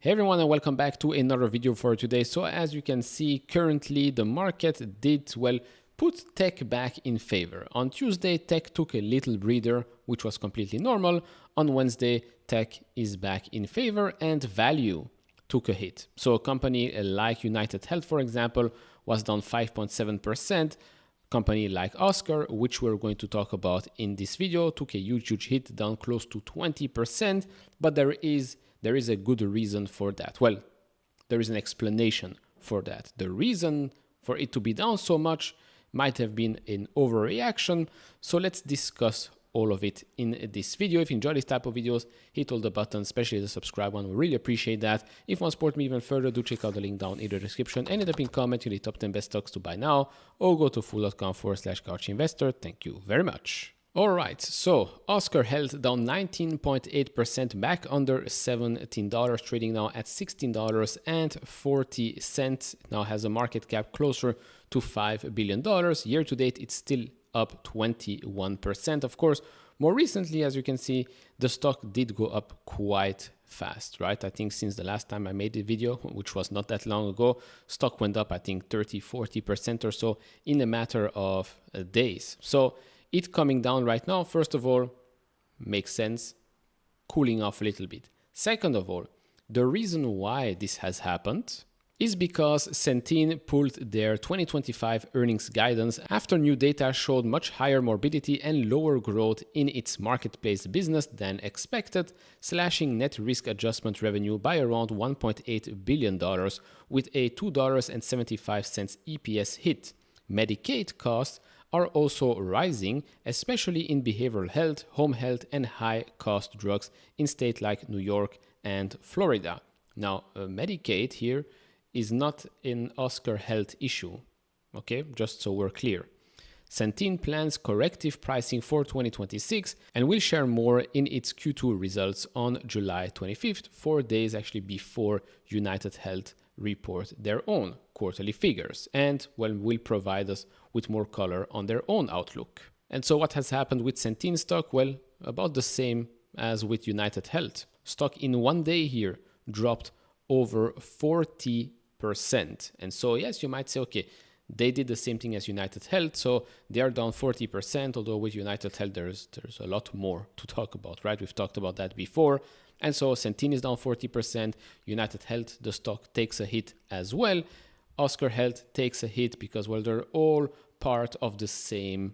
Hey everyone, and welcome back to another video for today. So as you can see, currently the market did, put tech back in favor. On Tuesday, tech took a little breather, which was completely normal. On Wednesday, tech is back in favor and value took a hit. So a company like United Health, for example, was down 5.7%. Company like OSCR, which we're going to talk about in this video, took a huge hit, down close to 20%, but there is a good reason for that. Well, there is an explanation for that. The reason for it to be down so much might have been an overreaction. So let's discuss all of it in this video. If you enjoy this type of videos, hit all the buttons, especially the subscribe one. We really appreciate that. If you want to support me even further, do check out the link down in the description and in the pinned comment to the top 10 best stocks to buy now, or go to fool.com/couchinvestor. Thank you very much. All right, so OSCR Health down 19.8%, back under $17, trading now at $16.40. Now has a market cap closer to $5 billion. Year to date, it's still up 21%. Of course, more recently, as you can see, the stock did go up quite fast, right? I think since the last time I made the video, which was not that long ago, stock went up, I think 30-40% or so in a matter of days. So it coming down right now, first of all, makes sense, cooling off a little bit. Second of all, the reason why this has happened is because Centene pulled their 2025 earnings guidance after new data showed much higher morbidity and lower growth in its marketplace business than expected, slashing net risk adjustment revenue by around $1.8 billion with a $2.75 EPS hit. Medicaid costs are also rising, especially in behavioral health, home health, and high-cost drugs in states like New York and Florida. Now, Medicaid here is not an OSCR Health issue, okay? Just so we're clear. Centene plans corrective pricing for 2026 and will share more in its Q2 results on July 25th, 4 days actually before United Health report their own quarterly figures, and will provide us with more color on their own outlook. And so what has happened with Centene stock? Well, about the same as with United Health. Stock in 1 day here dropped over 40%. And so yes, you might say, okay, they did the same thing as United Health, so they are down 40%, although with United Health there's a lot more to talk about, right? We've talked about that before. And so Centene is down 40%, United Health, the stock takes a hit as well. OSCR Health takes a hit because, well, they're all part of the same,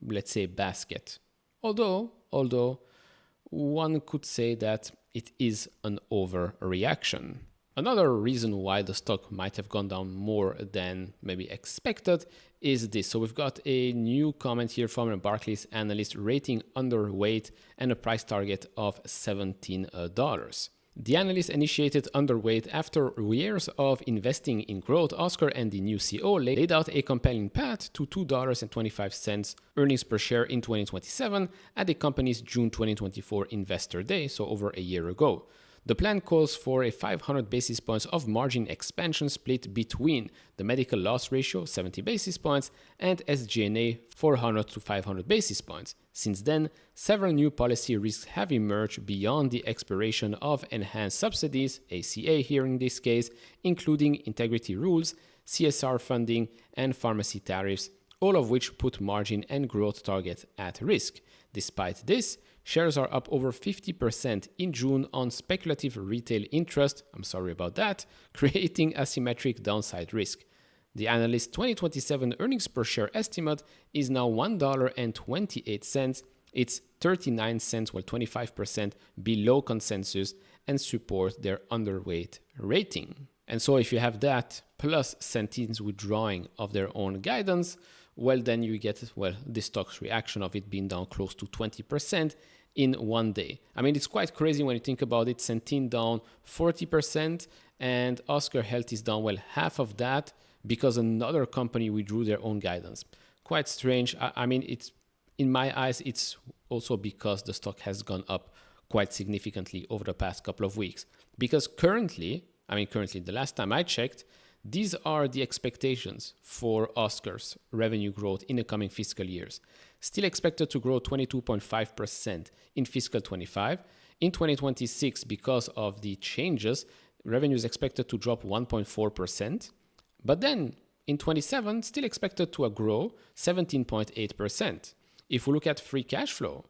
let's say, basket. Although one could say that it is an overreaction. Another reason why the stock might have gone down more than maybe expected is this. So we've got a new comment here from a Barclays analyst rating underweight and a price target of $17. The analyst initiated underweight after years of investing in growth. OSCR and the new CEO laid out a compelling path to $2.25 earnings per share in 2027 at the company's June 2024 Investor Day, so over a year ago. The plan calls for a 500 basis points of margin expansion split between the medical loss ratio, 70 basis points, and SG&A, 400 to 500 basis points. Since then, several new policy risks have emerged beyond the expiration of enhanced subsidies, ACA here in this case, including integrity rules, CSR funding, and pharmacy tariffs, all of which put margin and growth targets at risk. Despite this, shares are up over 50% in June on speculative retail interest, creating asymmetric downside risk. The analyst's 2027 earnings per share estimate is now $1.28. It's 39 cents, 25% below consensus, and support their underweight rating. And so if you have that, plus Centene's withdrawing of their own guidance, well, then you get, the stock's reaction of it being down close to 20% in 1 day. I mean, it's quite crazy when you think about it. Centene down 40% and OSCR Health is down, half of that because another company withdrew their own guidance. Quite strange. I mean, it's, in my eyes, it's also because the stock has gone up quite significantly over the past couple of weeks. Because currently, the last time I checked, these are the expectations for OSCR's revenue growth in the coming fiscal years. Still expected to grow 22.5% in fiscal 25. In 2026, because of the changes, revenue is expected to drop 1.4%, but then in 27, still expected to grow 17.8%. If we look at free cash flow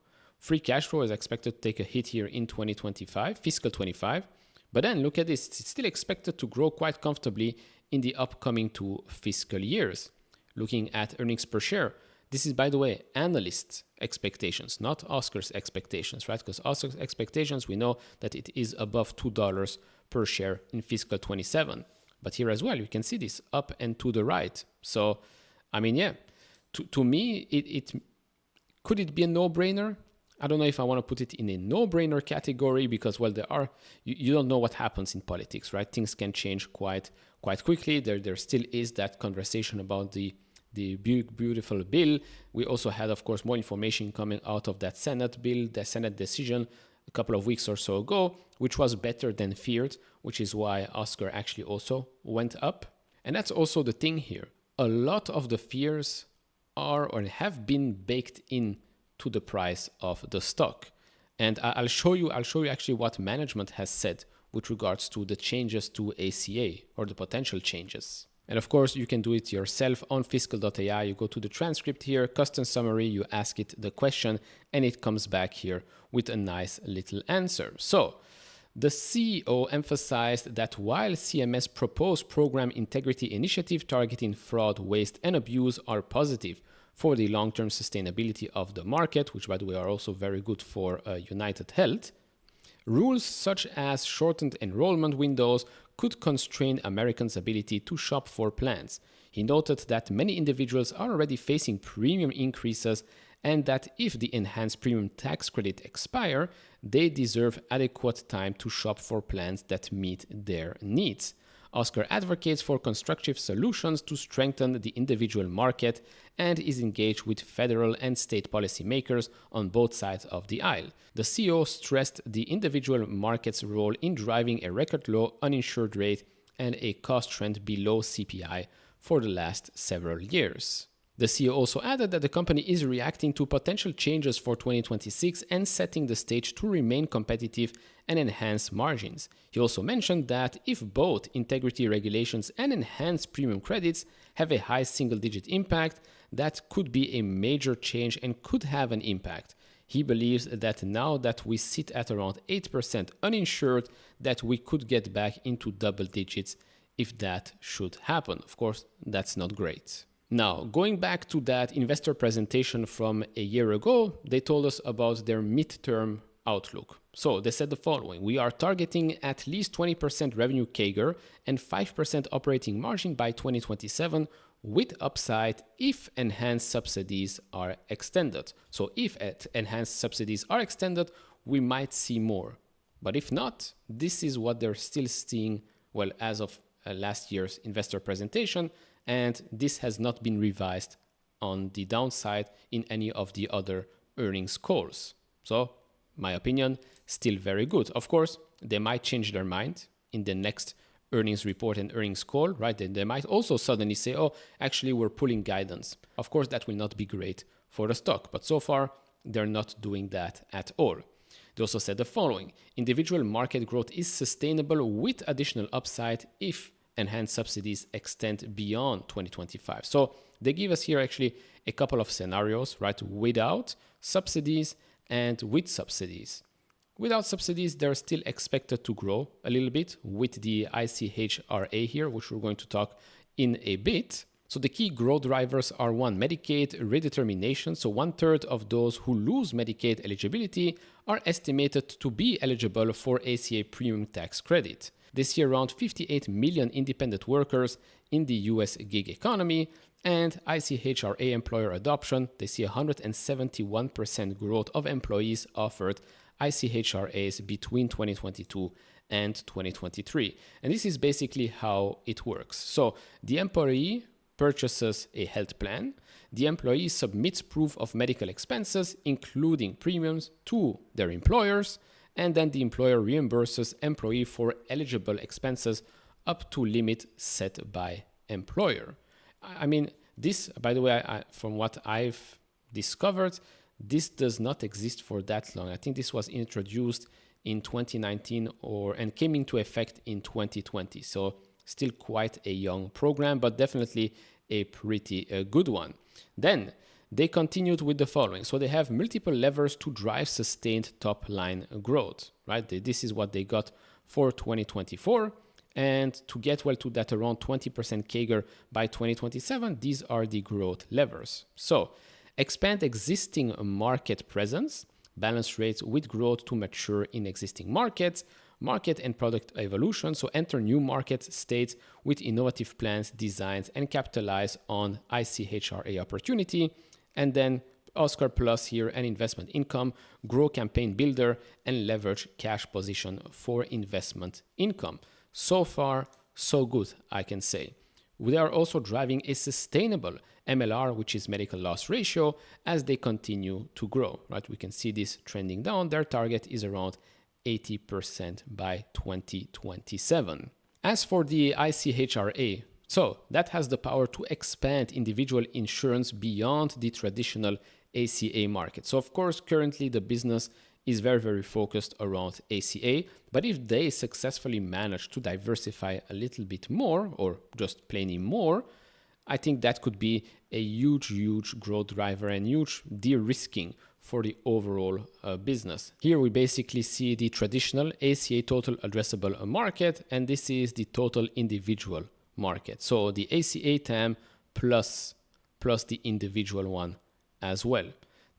is expected to take a hit here in 2025, fiscal 25, but then look at this, it's still expected to grow quite comfortably in the upcoming 2 fiscal years. Looking at earnings per share, this is, by the way, analyst expectations, not Oscar's expectations, right? Because Oscar's expectations, we know that it is above $2 per share in fiscal 27. But here as well, you can see this up and to the right. So, I mean, yeah, to me, could it be a no-brainer? I don't know if I want to put it in a no-brainer category because, well, you don't know what happens in politics, right? Things can change quite quickly. There still is that conversation about the beautiful bill. We also had, of course, more information coming out of that Senate bill, the Senate decision a couple of weeks or so ago, which was better than feared, which is why Oscar actually also went up. And that's also the thing here. A lot of the fears are or have been baked in to the price of the stock. And I'll show you actually what management has said with regards to the changes to ACA or the potential changes. And of course, you can do it yourself on fiscal.ai. You go to the transcript here, custom summary, you ask it the question, and it comes back here with a nice little answer. So the CEO emphasized that while CMS proposed program integrity initiative targeting fraud, waste, and abuse are positive for the long-term sustainability of the market, which by the way are also very good for United Health, rules such as shortened enrollment windows could constrain Americans' ability to shop for plans. He noted that many individuals are already facing premium increases and that if the enhanced premium tax credit expire, they deserve adequate time to shop for plans that meet their needs. Oscar advocates for constructive solutions to strengthen the individual market and is engaged with federal and state policymakers on both sides of the aisle. The CEO stressed the individual market's role in driving a record low uninsured rate and a cost trend below CPI for the last several years. The CEO also added that the company is reacting to potential changes for 2026 and setting the stage to remain competitive and enhance margins. He also mentioned that if both integrity regulations and enhanced premium credits have a high single-digit impact, that could be a major change and could have an impact. He believes that now that we sit at around 8% uninsured, that we could get back into double digits if that should happen. Of course, that's not great. Now, going back to that investor presentation from a year ago, they told us about their midterm outlook. So they said the following: we are targeting at least 20% revenue CAGR and 5% operating margin by 2027 with upside if enhanced subsidies are extended. So if enhanced subsidies are extended, we might see more. But if not, this is what they're still seeing, well, as of last year's investor presentation. And this has not been revised on the downside in any of the other earnings calls. So, my opinion, still very good. Of course, they might change their mind in the next earnings report and earnings call, right? They might also suddenly say, oh, actually, we're pulling guidance. Of course, that will not be great for the stock. But so far, they're not doing that at all. They also said the following: individual market growth is sustainable with additional upside if enhanced subsidies extend beyond 2025. So they give us here actually a couple of scenarios, right? Without subsidies and with subsidies. Without subsidies, they're still expected to grow a little bit with the ICHRA here, which we're going to talk in a bit. So the key growth drivers are: one, Medicaid redetermination. So 1/3 of those who lose Medicaid eligibility are estimated to be eligible for ACA premium tax credit. They see around 58 million independent workers in the US gig economy, and ICHRA employer adoption. They see 171% growth of employees offered ICHRAs between 2022 and 2023. And this is basically how it works. So the employee purchases a health plan. The employee submits proof of medical expenses, including premiums, to their employers. And then the employer reimburses employee for eligible expenses up to limit set by employer. I mean, this, by the way, from what I've discovered, this does not exist for that long. I think this was introduced in 2019 and came into effect in 2020. So still quite a young program, but definitely a pretty good one. Then they continued with the following. So they have multiple levers to drive sustained top line growth, right? This is what they got for 2024. And to get to that around 20% CAGR by 2027, these are the growth levers. So expand existing market presence, balance rates with growth to mature in existing markets, market and product evolution. So enter new market states with innovative plans, designs, and capitalize on ICHRA opportunity. And then OSCR Plus here and investment income, grow campaign builder, and leverage cash position for investment income. So far, so good, I can say. They are also driving a sustainable MLR, which is medical loss ratio, as they continue to grow, right? We can see this trending down. Their target is around 80% by 2027. As for the ICHRA, so that has the power to expand individual insurance beyond the traditional ACA market. So of course, currently the business is very, very focused around ACA, but if they successfully manage to diversify a little bit more, or just plainly more, I think that could be a huge growth driver and huge de-risking for the overall business. Here we basically see the traditional ACA total addressable market, and this is the total individual market. So the ACA TAM plus the individual one as well.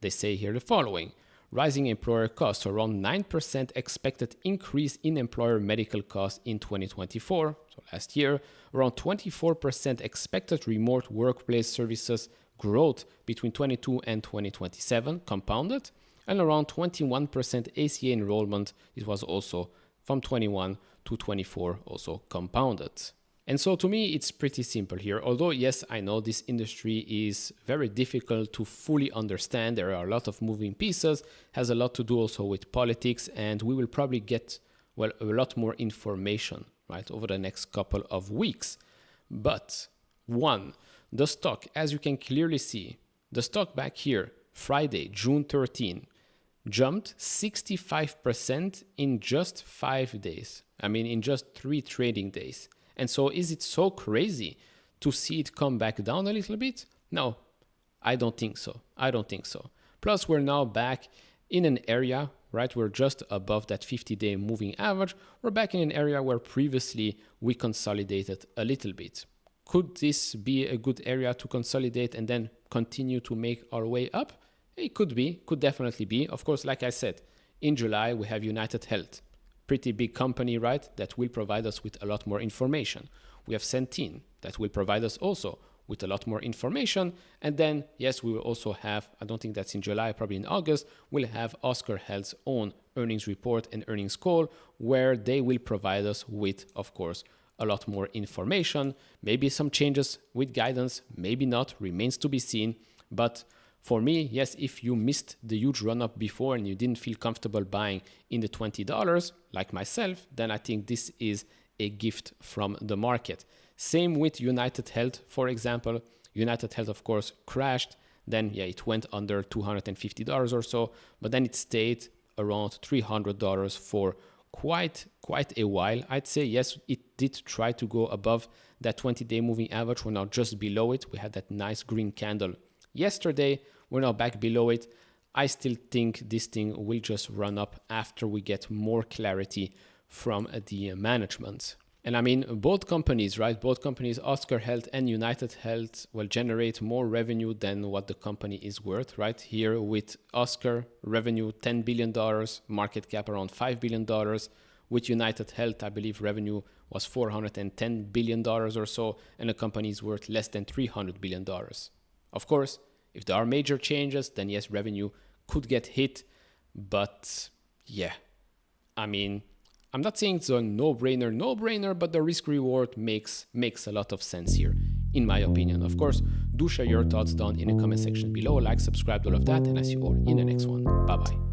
They say here the following: rising employer costs, around 9% expected increase in employer medical costs in 2024, so last year, around 24% expected remote workplace services growth between 2022 and 2027 compounded, and around 21% ACA enrollment. It was also from 21 to 24 also compounded. And so to me, it's pretty simple here. Although, yes, I know this industry is very difficult to fully understand. There are a lot of moving pieces, has a lot to do also with politics, and we will probably get, a lot more information, right, over the next couple of weeks. But one, the stock, as you can clearly see, the stock back here, Friday, June 13, jumped 65% in just 5 days. I mean, in just 3 trading days. And so is it so crazy to see it come back down a little bit? No, I don't think so. Plus, we're now back in an area, right? We're just above that 50-day moving average. We're back in an area where previously we consolidated a little bit. Could this be a good area to consolidate and then continue to make our way up? It could be, could definitely be. Of course, like I said, in July, we have United Health. Pretty big company, right, that will provide us with a lot more information. We have Centene that will provide us also with a lot more information. And then, yes, we will also have, I don't think that's in July, probably in August, we'll have OSCR Health's own earnings report and earnings call, where they will provide us with, of course, a lot more information, maybe some changes with guidance, maybe not, remains to be seen. But for me, yes, if you missed the huge run-up before and you didn't feel comfortable buying in the $20, like myself, then I think this is a gift from the market. Same with United Health, for example. United Health, of course, crashed. Then, it went under $250 or so, but then it stayed around $300 for quite a while. I'd say, yes, it did try to go above that 20-day moving average. We're now just below it. We had that nice green candle yesterday. We're now back below it. I still think this thing will just run up after we get more clarity from the management. And I mean, both companies, right? Both companies, OSCR Health and United Health, will generate more revenue than what the company is worth, right? Here with OSCR, revenue $10 billion, market cap around $5 billion. With United Health, I believe revenue was $410 billion or so, and the company is worth less than $300 billion. Of course, if there are major changes, then yes, revenue could get hit. But yeah, I mean, I'm not saying it's a no-brainer, but the risk-reward makes a lot of sense here, in my opinion. Of course, do share your thoughts down in the comment section below, like, subscribe, all of that, and I see you all in the next one. Bye-bye.